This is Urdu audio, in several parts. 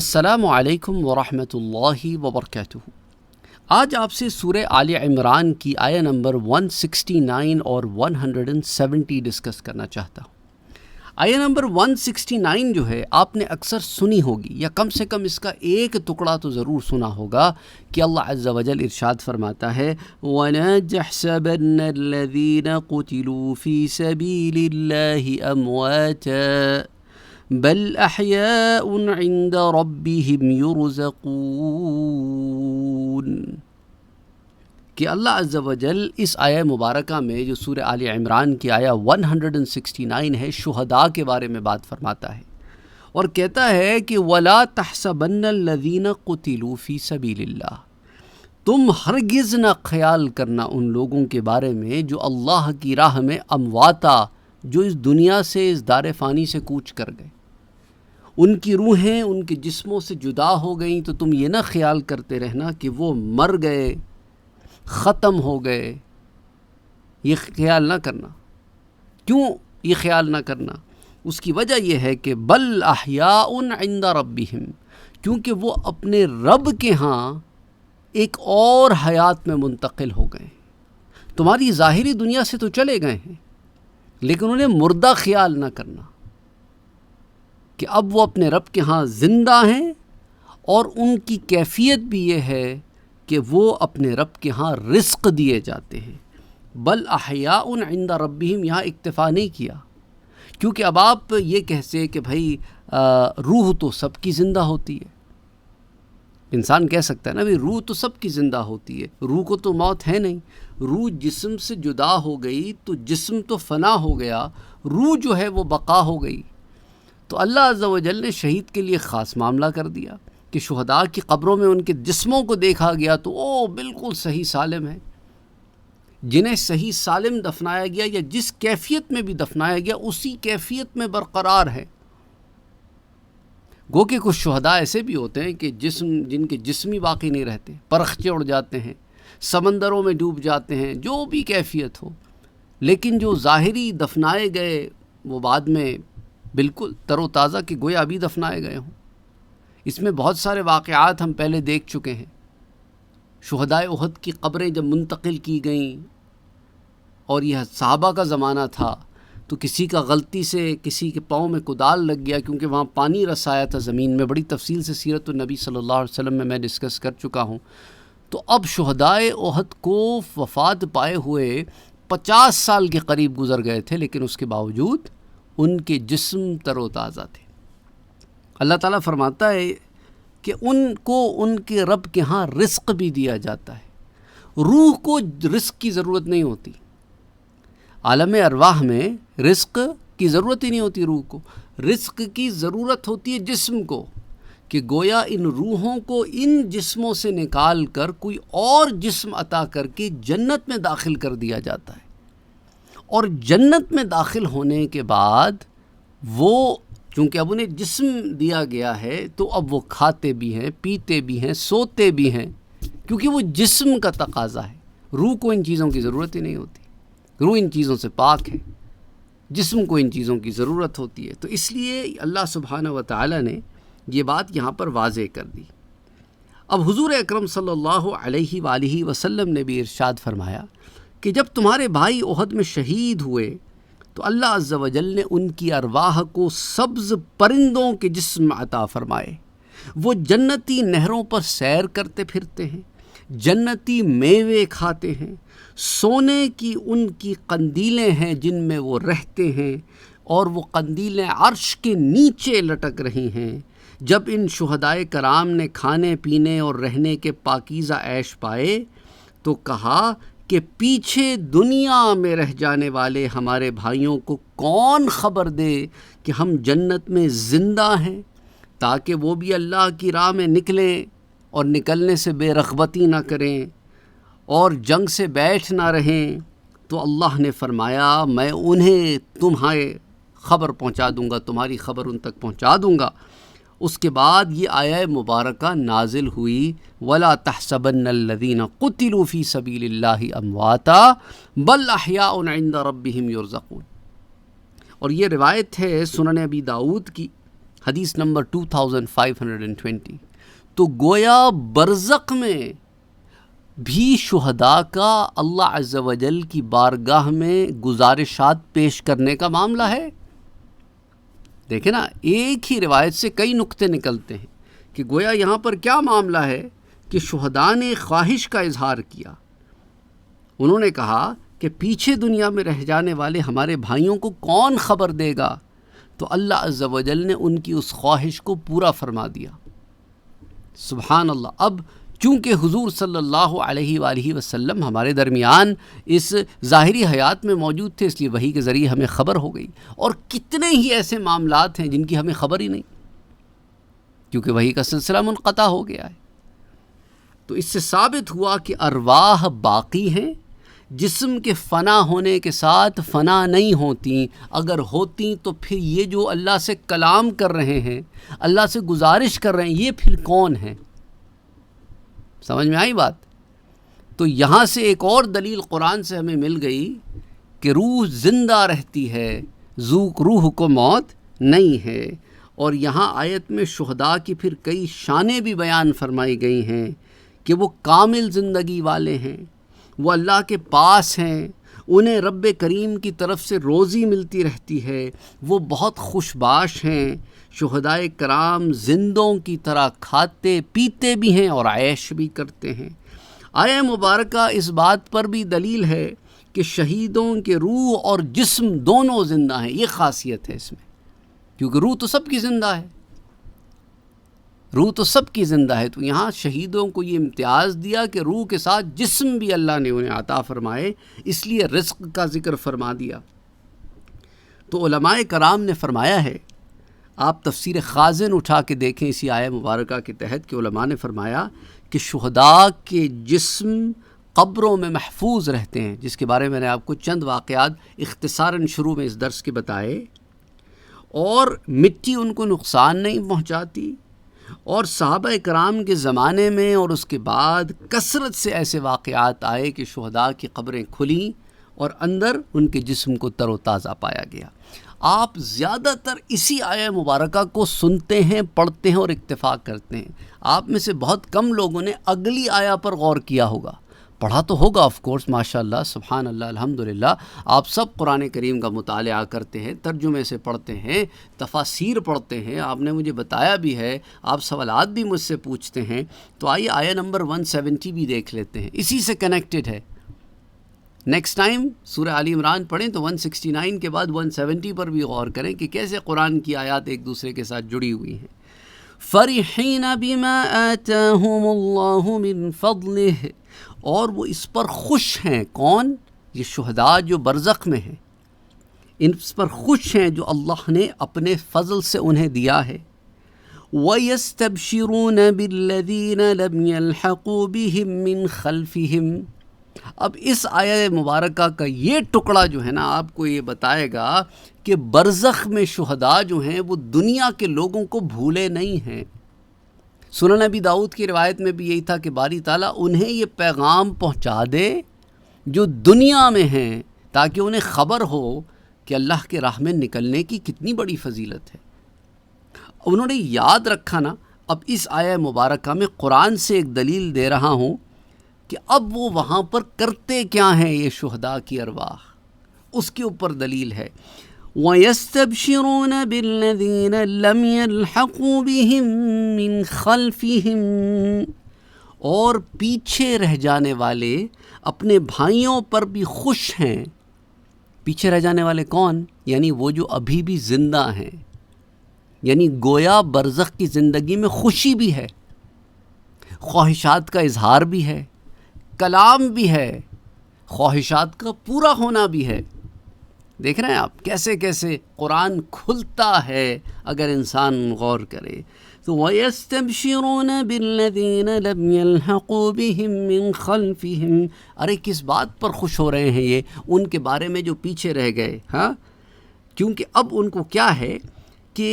السلام علیکم ورحمۃ اللہ وبرکاتہ۔ آج آپ سے سورہ آل عمران کی آیہ نمبر 169 اور 170 ڈسکس کرنا چاہتا ہوں۔ آیہ نمبر 169 جو ہے آپ نے اکثر سنی ہوگی، یا کم سے کم اس کا ایک ٹکڑا تو ضرور سنا ہوگا کہ اللہ عز و جل ارشاد فرماتا ہے وَلَا تَحْسَبَنَّ الَّذِينَ قُتِلُوا فِي سَبِيلِ اللَّهِ أَمْوَاتًا بل احیاء عند ربهم یرزقون، کہ اللہ عز و جل اس آیہ مبارکہ میں جو سورہ آل عمران کی آیہ 169 ہے، شہداء کے بارے میں بات فرماتا ہے اور کہتا ہے کہ وَلَا تَحْسَبَنَّ الَّذِينَ قُتِلُوا فِي سَبِيلِ اللَّهِ، تم ہرگز نہ خیال کرنا ان لوگوں کے بارے میں جو اللہ کی راہ میں امواتا، جو اس دنیا سے، اس دار فانی سے کوچ کر گئے، ان کی روحیں ان کے جسموں سے جدا ہو گئیں، تو تم یہ نہ خیال کرتے رہنا کہ وہ مر گئے، ختم ہو گئے، یہ خیال نہ کرنا۔ کیوں یہ خیال نہ کرنا؟ اس کی وجہ یہ ہے کہ بل احیاء عند ربہم، کیونکہ وہ اپنے رب کے ہاں ایک اور حیات میں منتقل ہو گئے۔ تمہاری ظاہری دنیا سے تو چلے گئے ہیں، لیکن انہیں مردہ خیال نہ کرنا کہ اب وہ اپنے رب کے ہاں زندہ ہیں، اور ان کی کیفیت بھی یہ ہے کہ وہ اپنے رب کے ہاں رزق دیے جاتے ہیں۔ بل احیاء عند ربہم، یہاں اکتفا نہیں کیا، کیونکہ اب آپ یہ کہتے کہ بھائی روح تو سب کی زندہ ہوتی ہے۔ انسان کہہ سکتا ہے نا بھائی روح تو سب کی زندہ ہوتی ہے، روح کو تو موت ہے نہیں، روح جسم سے جدا ہو گئی تو جسم تو فنا ہو گیا، روح جو ہے وہ بقا ہو گئی۔ تو اللہ عز و جل نے شہید کے لیے خاص معاملہ کر دیا کہ شہداء کی قبروں میں ان کے جسموں کو دیکھا گیا تو وہ بالکل صحیح سالم ہے، جنہیں صحیح سالم دفنایا گیا یا جس کیفیت میں بھی دفنایا گیا اسی کیفیت میں برقرار ہے۔ گو کہ کچھ شہداء ایسے بھی ہوتے ہیں کہ جن کے جسمی باقی نہیں رہتے، پرخچے اڑ جاتے ہیں، سمندروں میں ڈوب جاتے ہیں، جو بھی کیفیت ہو، لیکن جو ظاہری دفنائے گئے وہ بعد میں بالکل تر و تازہ کہ گویا ابھی دفنائے گئے ہوں۔ اس میں بہت سارے واقعات ہم پہلے دیکھ چکے ہیں۔ شہدائے احد کی قبریں جب منتقل کی گئیں، اور یہ صحابہ کا زمانہ تھا، تو کسی کا غلطی سے کسی کے پاؤں میں کدال لگ گیا، کیونکہ وہاں پانی رسایا تھا زمین میں، بڑی تفصیل سے سیرت النبی صلی اللہ علیہ وسلم میں ڈسکس کر چکا ہوں۔ تو اب شہدائے احد کو وفات پائے ہوئے 50 سال کے قریب گزر گئے تھے، لیکن اس کے باوجود ان کے جسم تر و تازہ تھے۔ اللہ تعالیٰ فرماتا ہے کہ ان کو ان کے رب کے ہاں رزق بھی دیا جاتا ہے۔ روح کو رزق کی ضرورت نہیں ہوتی، عالم ارواح میں رزق کی ضرورت ہی نہیں ہوتی، روح کو رزق کی ضرورت ہوتی ہے جسم کو، کہ گویا ان روحوں کو ان جسموں سے نکال کر کوئی اور جسم عطا کر کے جنت میں داخل کر دیا جاتا ہے، اور جنت میں داخل ہونے کے بعد وہ چونکہ اب انہیں جسم دیا گیا ہے تو اب وہ کھاتے بھی ہیں، پیتے بھی ہیں، سوتے بھی ہیں، کیونکہ وہ جسم کا تقاضا ہے۔ روح کو ان چیزوں کی ضرورت ہی نہیں ہوتی، روح ان چیزوں سے پاک ہے، جسم کو ان چیزوں کی ضرورت ہوتی ہے۔ تو اس لیے اللہ سبحانہ و تعالیٰ نے یہ بات یہاں پر واضح کر دی۔ اب حضور اکرم صلی اللہ علیہ وآلہ وسلم نے بھی ارشاد فرمایا کہ جب تمہارے بھائی احد میں شہید ہوئے تو اللہ عز و جل نے ان کی ارواح کو سبز پرندوں کے جسم عطا فرمائے۔ وہ جنتی نہروں پر سیر کرتے پھرتے ہیں، جنتی میوے کھاتے ہیں، سونے کی ان کی قندیلیں ہیں جن میں وہ رہتے ہیں، اور وہ قندیلیں عرش کے نیچے لٹک رہی ہیں۔ جب ان شہدائے کرام نے کھانے پینے اور رہنے کے پاکیزہ عیش پائے تو کہا کہ پیچھے دنیا میں رہ جانے والے ہمارے بھائیوں کو کون خبر دے کہ ہم جنت میں زندہ ہیں، تاکہ وہ بھی اللہ کی راہ میں نکلیں اور نکلنے سے بے رغبتی نہ کریں اور جنگ سے بیٹھ نہ رہیں۔ تو اللہ نے فرمایا میں انہیں تمہیں خبر پہنچا دوں گا، تمہاری خبر ان تک پہنچا دوں گا۔ اس کے بعد یہ آیہ مبارکہ نازل ہوئی وَلَا تَحْسَبَنَّ الَّذِينَ قُتِلُوا فِي سَبِيلِ اللَّهِ أَمْوَاتًا بَلْ أَحْيَاءٌ عِندَ رَبِّهِمْ يُرْزَقُونَ۔ اور یہ روایت ہے سنن ابی داؤد کی حدیث نمبر 2520. تو گویا برزخ میں بھی شہداء کا اللہ عز و جل کی بارگاہ میں گزارشات پیش کرنے کا معاملہ ہے. دیکھیں نا، ایک ہی روایت سے کئی نقطے نکلتے ہیں کہ گویا یہاں پر کیا معاملہ ہے کہ شہداء نے خواہش کا اظہار کیا. انہوں نے کہا کہ پیچھے دنیا میں رہ جانے والے ہمارے بھائیوں کو کون خبر دے گا، تو اللہ عز و جل نے ان کی اس خواہش کو پورا فرما دیا. سبحان اللہ. اب چونکہ حضور صلی اللہ علیہ وآلہ وسلم ہمارے درمیان اس ظاہری حیات میں موجود تھے، اس لیے وحی کے ذریعے ہمیں خبر ہو گئی. اور کتنے ہی ایسے معاملات ہیں جن کی ہمیں خبر ہی نہیں، کیونکہ وحی کا سلسلہ منقطع ہو گیا ہے. تو اس سے ثابت ہوا کہ ارواح باقی ہیں، جسم کے فنا ہونے کے ساتھ فنا نہیں ہوتی. اگر ہوتی تو پھر یہ جو اللہ سے کلام کر رہے ہیں، اللہ سے گزارش کر رہے ہیں، یہ پھر کون ہیں؟ سمجھ میں آئی بات؟ تو یہاں سے ایک اور دلیل قرآن سے ہمیں مل گئی کہ روح زندہ رہتی ہے، ذوق روح کو موت نہیں ہے. اور یہاں آیت میں شہداء کی پھر کئی شانیں بھی بیان فرمائی گئی ہیں کہ وہ کامل زندگی والے ہیں، وہ اللہ کے پاس ہیں، انہیں رب کریم کی طرف سے روزی ملتی رہتی ہے، وہ بہت خوشباش ہیں. شہدائے کرام زندوں کی طرح کھاتے پیتے بھی ہیں اور عیش بھی کرتے ہیں. آیہ مبارکہ اس بات پر بھی دلیل ہے کہ شہیدوں کے روح اور جسم دونوں زندہ ہیں. یہ خاصیت ہے اس میں، کیونکہ روح تو سب کی زندہ ہے، روح تو سب کی زندہ ہے. تو یہاں شہیدوں کو یہ امتیاز دیا کہ روح کے ساتھ جسم بھی اللہ نے انہیں عطا فرمائے، اس لیے رزق کا ذکر فرما دیا. تو علماء کرام نے فرمایا ہے، آپ تفسیر خازن اٹھا کے دیکھیں اسی آیہ مبارکہ کے تحت، کہ علماء نے فرمایا کہ شہداء کے جسم قبروں میں محفوظ رہتے ہیں، جس کے بارے میں نے آپ کو چند واقعات اختصاراً شروع میں اس درس کے بتائے. اور مٹی ان کو نقصان نہیں پہنچاتی. اور صحابہ کرام کے زمانے میں اور اس کے بعد کثرت سے ایسے واقعات آئے کہ شہداء کی قبریں کھلیں اور اندر ان کے جسم کو تر و تازہ پایا گیا. آپ زیادہ تر اسی آیہ مبارکہ کو سنتے ہیں، پڑھتے ہیں اور اتفاق کرتے ہیں. آپ میں سے بہت کم لوگوں نے اگلی آیہ پر غور کیا ہوگا. پڑھا تو ہوگا آف کورس، ماشاء اللہ، سبحان اللہ، الحمدللہ. آپ سب قرآن کریم کا مطالعہ کرتے ہیں، ترجمے سے پڑھتے ہیں، تفاسیر پڑھتے ہیں. آپ نے مجھے بتایا بھی ہے، آپ سوالات بھی مجھ سے پوچھتے ہیں. تو آئیے آیہ نمبر 170 بھی دیکھ لیتے ہیں، اسی سے کنیکٹڈ ہے. نیکسٹ ٹائم سورہ آل عمران پڑھیں تو 169 کے بعد 170 پر بھی غور کریں کہ کیسے قرآن کی آیات ایک دوسرے کے ساتھ جڑی ہوئی ہیں. فرحین بما آتاہم اللہ من فضلہ، اور وہ اس پر خوش ہیں. کون؟ یہ شہداء جو برزخ میں ہیں، اس پر خوش ہیں جو اللہ نے اپنے فضل سے انہیں دیا ہے. وَيَسْتَبْشِرُونَ بِالَّذِينَ لَمْ يَلْحَقُوا بِهِمْ مِنْ خَلْفِهِمْ. اب اس آیہ مبارکہ کا یہ ٹکڑا جو ہے نا، آپ کو یہ بتائے گا کہ برزخ میں شہداء جو ہیں وہ دنیا کے لوگوں کو بھولے نہیں ہیں. سنن ابی داؤد کی روایت میں بھی یہی تھا کہ باری تعالیٰ انہیں یہ پیغام پہنچا دے جو دنیا میں ہیں، تاکہ انہیں خبر ہو کہ اللہ کے راہ میں نکلنے کی کتنی بڑی فضیلت ہے. انہوں نے یاد رکھا نا. اب اس آیہ مبارکہ میں قرآن سے ایک دلیل دے رہا ہوں کہ اب وہ وہاں پر کرتے کیا ہیں یہ شہداء کی ارواح، اس کے اوپر دلیل ہے. وَيَسْتَبْشِرُونَ بِالَّذِينَ لَمْ يَلْحَقُوا بِهِمْ مِنْ خَلْفِهِمْ، اور پیچھے رہ جانے والے اپنے بھائیوں پر بھی خوش ہیں. پیچھے رہ جانے والے کون؟ یعنی وہ جو ابھی بھی زندہ ہیں. یعنی گویا برزخ کی زندگی میں خوشی بھی ہے، خواہشات کا اظہار بھی ہے، کلام بھی ہے، خواہشات کا پورا ہونا بھی ہے. دیکھ رہے ہیں آپ کیسے کیسے قرآن کھلتا ہے اگر انسان غور کرے. تو وَيَسْتَبْشِرُونَ بِالَّذِينَ لَمْ يَلْحَقُوا بِهِمْ مِنْ خَلْفِهِمْ. ارے کس بات پر خوش ہو رہے ہیں یہ؟ ان کے بارے میں جو پیچھے رہ گئے. ہاں، کیونکہ اب ان کو کیا ہے کہ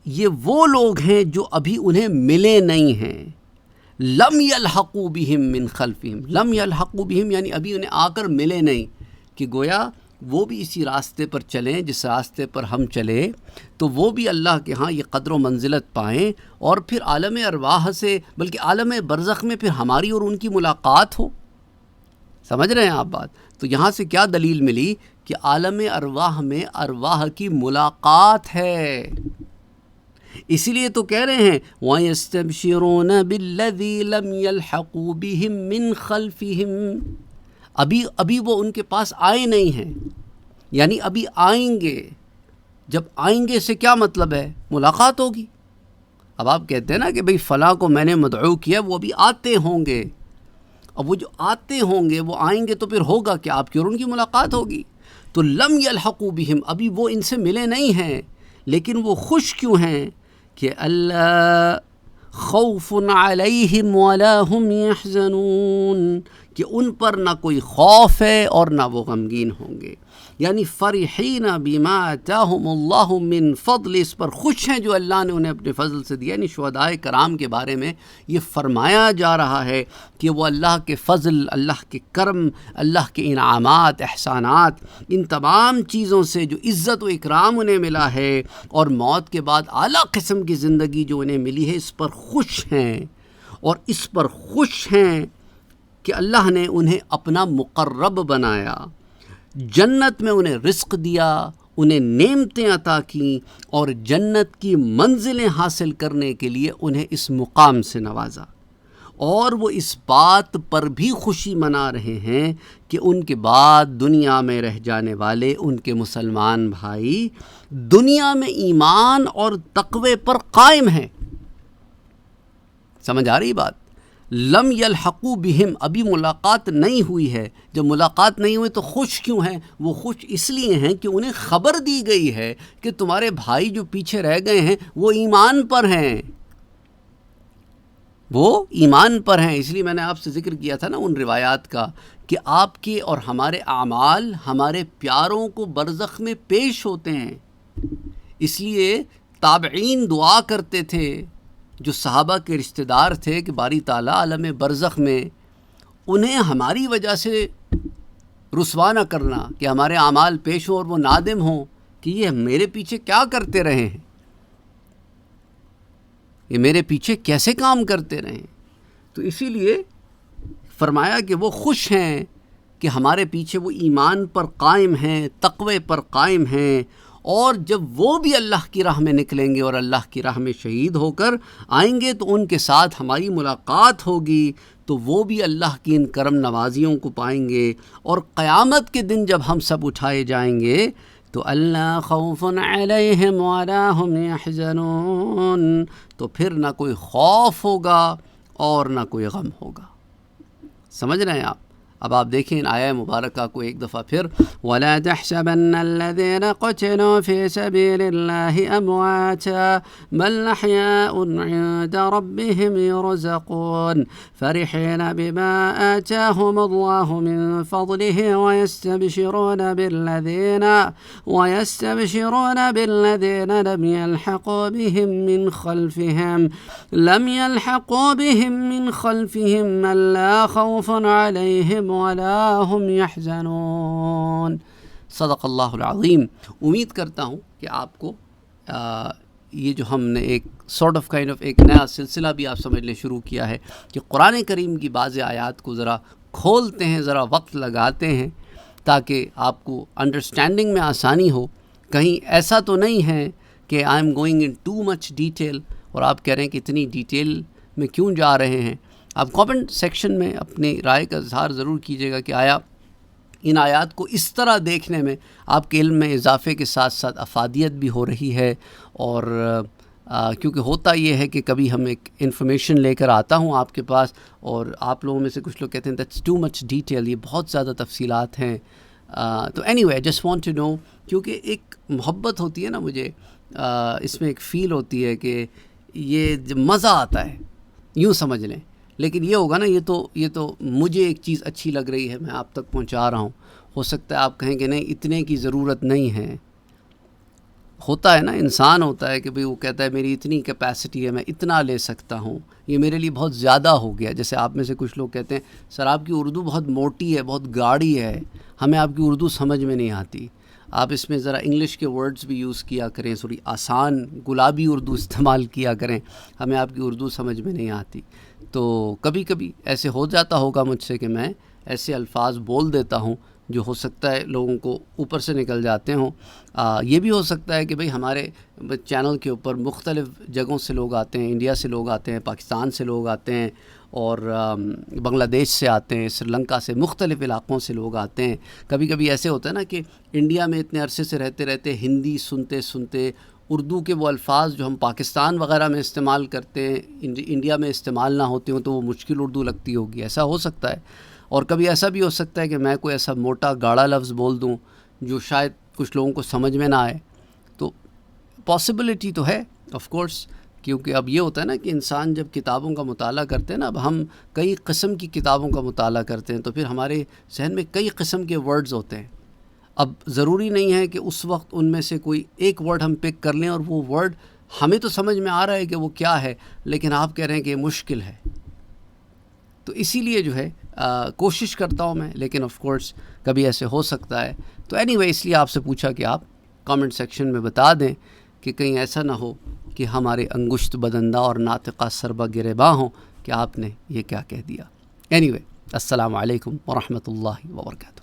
یہ وہ لوگ ہیں جو ابھی انہیں ملے نہیں ہیں. لم يلحقوا بهم من خلفهم، لم يلحقوا بهم یعنی ابھی انہیں آ کر ملے نہیں، کہ گویا وہ بھی اسی راستے پر چلیں جس راستے پر ہم چلے، تو وہ بھی اللہ کے ہاں یہ قدر و منزلت پائیں، اور پھر عالم ارواح سے بلکہ عالم برزخ میں پھر ہماری اور ان کی ملاقات ہو۔ سمجھ رہے ہیں آپ بات؟ تو یہاں سے کیا دلیل ملی کہ عالم ارواح میں ارواح کی ملاقات ہے۔ اسی لیے تو کہہ رہے ہیں وَيَسْتَبْشِرُونَ بِالَّذِي لَمْ يَلْحَقُوا بِهِم مِّن خَلْفِهِم، ابھی وہ ان کے پاس آئے نہیں ہیں، یعنی ابھی آئیں گے۔ جب آئیں گے سے کیا مطلب ہے؟ ملاقات ہوگی۔ اب آپ کہتے ہیں نا کہ بھئی فلاں کو میں نے مدعو کیا، وہ ابھی آتے ہوں گے۔ اب وہ جو آتے ہوں گے وہ آئیں گے تو پھر ہوگا کہ آپ کی اور ان کی ملاقات ہوگی۔ تو لم یلحقوا بہم، ابھی وہ ان سے ملے نہیں ہیں، لیکن وہ خوش کیوں ہیں کہ اللہ خوف علیہم ولا ہم یحزنون، کہ ان پر نہ کوئی خوف ہے اور نہ وہ غمگین ہوں گے، یعنی فرحین بما آتاہم اللہ من فضل، اس پر خوش ہیں جو اللہ نے انہیں اپنے فضل سے دیا۔ یعنی شہداء کرام کے بارے میں یہ فرمایا جا رہا ہے کہ وہ اللہ کے فضل، اللہ کے کرم، اللہ کے انعامات، احسانات، ان تمام چیزوں سے جو عزت و اکرام انہیں ملا ہے اور موت کے بعد اعلیٰ قسم کی زندگی جو انہیں ملی ہے، اس پر خوش ہیں، اور اس پر خوش ہیں کہ اللہ نے انہیں اپنا مقرب بنایا، جنت میں انہیں رزق دیا، انہیں نعمتیں عطا کیں، اور جنت کی منزلیں حاصل کرنے کے لیے انہیں اس مقام سے نوازا۔ اور وہ اس بات پر بھی خوشی منا رہے ہیں کہ ان کے بعد دنیا میں رہ جانے والے ان کے مسلمان بھائی دنیا میں ایمان اور تقوی پر قائم ہیں۔ سمجھ آ رہی بات؟ لم یلحقوا بہم، ابھی ملاقات نہیں ہوئی ہے۔ جب ملاقات نہیں ہوئی تو خوش کیوں ہیں؟ وہ خوش اس لیے ہیں کہ انہیں خبر دی گئی ہے کہ تمہارے بھائی جو پیچھے رہ گئے ہیں وہ ایمان پر ہیں، وہ ایمان پر ہیں۔ اس لیے میں نے آپ سے ذکر کیا تھا نا ان روایات کا کہ آپ کے اور ہمارے اعمال ہمارے پیاروں کو برزخ میں پیش ہوتے ہیں۔ اس لیے تابعین دعا کرتے تھے، جو صحابہ کے رشتہ دار تھے، کہ باری تعالیٰ عالم برزخ میں انہیں ہماری وجہ سے رسوا نہ کرنا، کہ ہمارے اعمال پیش ہوں اور وہ نادم ہوں کہ یہ میرے پیچھے کیا کرتے رہے ہیں، یہ میرے پیچھے کیسے کام کرتے رہے ہیں۔ تو اسی لیے فرمایا کہ وہ خوش ہیں کہ ہمارے پیچھے وہ ایمان پر قائم ہیں، تقوی پر قائم ہیں، اور جب وہ بھی اللہ کی راہ میں نکلیں گے اور اللہ کی راہ میں شہید ہو کر آئیں گے تو ان کے ساتھ ہماری ملاقات ہوگی، تو وہ بھی اللہ کی ان کرم نوازیوں کو پائیں گے، اور قیامت کے دن جب ہم سب اٹھائے جائیں گے تو اللہ خوف علیہم ولا ہم یحزنون، تو پھر نہ کوئی خوف ہوگا اور نہ کوئی غم ہوگا۔ سمجھ رہے ہیں آپ؟ اب آپ دیکھیں ان آیہ مبارکہ کو ایک دفعہ پھر، وَلَا تَحْسَبَنَّ الَّذِينَ قُتِلُوا فِي سَبِيلِ اللَّهِ أَمْوَاتًا بَلْ أَحْيَاءٌ عِندَ رَبِّهِمْ يُرْزَقُونَ فَرِحِينَ بِمَا آتَاهُمُ اللَّهُ مِنْ فَضْلِهِ وَيَسْتَبْشِرُونَ بِالَّذِينَ لَمْ يَلْحَقُوا بِهِم مِّنْ خَلْفِهِمْ أَلَّا خَوْفٌ عَلَيْهِمْ ولا هم يحزنون۔ صدق اللہ العظیم۔ امید کرتا ہوں کہ آپ کو یہ جو ہم نے ایک ایک نیا سلسلہ بھی آپ سمجھ لیں شروع کیا ہے کہ قرآن کریم کی بعض آیات کو ذرا کھولتے ہیں، ذرا وقت لگاتے ہیں تاکہ آپ کو انڈرسٹینڈنگ میں آسانی ہو۔ کہیں ایسا تو نہیں ہے کہ I am going in too much detail, اور آپ کہہ رہے ہیں کہ اتنی ڈیٹیل میں کیوں جا رہے ہیں۔ آپ کامنٹ سیکشن میں اپنی رائے کا اظہار ضرور کیجیے گا کہ آیا ان آیات کو اس طرح دیکھنے میں آپ کے علم میں اضافے کے ساتھ ساتھ افادیت بھی ہو رہی ہے، اور کیونکہ ہوتا یہ ہے کہ کبھی ہم ایک انفارمیشن لے کر آتا ہوں آپ کے پاس، اور آپ لوگوں میں سے کچھ لوگ کہتے ہیں دیٹس ٹو مچ ڈیٹیل، یہ بہت زیادہ تفصیلات ہیں۔ تو anyway just want to know, کیونکہ ایک محبت ہوتی ہے نا مجھے، اس میں ایک فیل ہوتی ہے کہ یہ مزہ آتا ہے، یوں سمجھ لیں۔ لیکن یہ ہوگا نا، یہ تو مجھے ایک چیز اچھی لگ رہی ہے، میں آپ تک پہنچا رہا ہوں، ہو سکتا ہے آپ کہیں کہ نہیں اتنے کی ضرورت نہیں ہے، ہوتا ہے نا، انسان ہوتا ہے کہ بھئی وہ کہتا ہے میری اتنی کیپیسٹی ہے، میں اتنا لے سکتا ہوں، یہ میرے لیے بہت زیادہ ہو گیا. جیسے آپ میں سے کچھ لوگ کہتے ہیں سر آپ کی اردو بہت موٹی ہے، بہت گاڑی ہے، ہمیں آپ کی اردو سمجھ میں نہیں آتی. آپ اس میں ذرا انگلش کے ورڈز بھی یوز کیا کریں، تھوڑی آسان گلابی اردو استعمال کیا کریں، ہمیں آپ کی اردو سمجھ میں نہیں آتی. تو کبھی کبھی ایسے ہو جاتا ہوگا مجھ سے کہ میں ایسے الفاظ بول دیتا ہوں جو ہو سکتا ہے لوگوں کو اوپر سے نکل جاتے ہوں. یہ بھی ہو سکتا ہے کہ بھئی ہمارے چینل کے اوپر مختلف جگہوں سے لوگ آتے ہیں، انڈیا سے لوگ آتے ہیں، پاکستان سے لوگ آتے ہیں، اور بنگلہ دیش سے آتے ہیں، سری لنکا سے، مختلف علاقوں سے لوگ آتے ہیں. کبھی کبھی ایسے ہوتا ہے نا کہ انڈیا میں اتنے عرصے سے رہتے رہتے ہندی سنتے سنتے اردو کے وہ الفاظ جو ہم پاکستان وغیرہ میں استعمال کرتے ہیں انڈیا میں استعمال نہ ہوتے ہوں تو وہ مشکل اردو لگتی ہوگی، ایسا ہو سکتا ہے. اور کبھی ایسا بھی ہو سکتا ہے کہ میں کوئی ایسا موٹا گاڑا لفظ بول دوں جو شاید کچھ لوگوں کو سمجھ میں نہ آئے. تو پاسبلٹی تو ہے آف کورس، کیونکہ اب یہ ہوتا ہے نا کہ انسان جب کتابوں کا مطالعہ کرتے ہیں نا، اب ہم کئی قسم کی کتابوں کا مطالعہ کرتے ہیں تو پھر ہمارے ذہن میں کئی قسم کے ورڈز ہوتے ہیں. اب ضروری نہیں ہے کہ اس وقت ان میں سے کوئی ایک ورڈ ہم پک کر لیں اور وہ ورڈ ہمیں تو سمجھ میں آ رہا ہے کہ وہ کیا ہے، لیکن آپ کہہ رہے ہیں کہ یہ مشکل ہے. تو اسی لیے جو ہے کوشش کرتا ہوں میں، لیکن آف کورس کبھی ایسے ہو سکتا ہے. تو اینی وے اس لیے آپ سے پوچھا کہ آپ کامنٹ سیکشن میں بتا دیں کہ کہیں ایسا نہ ہو کہ ہمارے انگشت بدندہ اور ناطقہ سربہ گریباں ہوں کہ آپ نے یہ کیا کہہ دیا. اینی وے السلام علیکم ورحمۃ اللہ وبرکاتہ.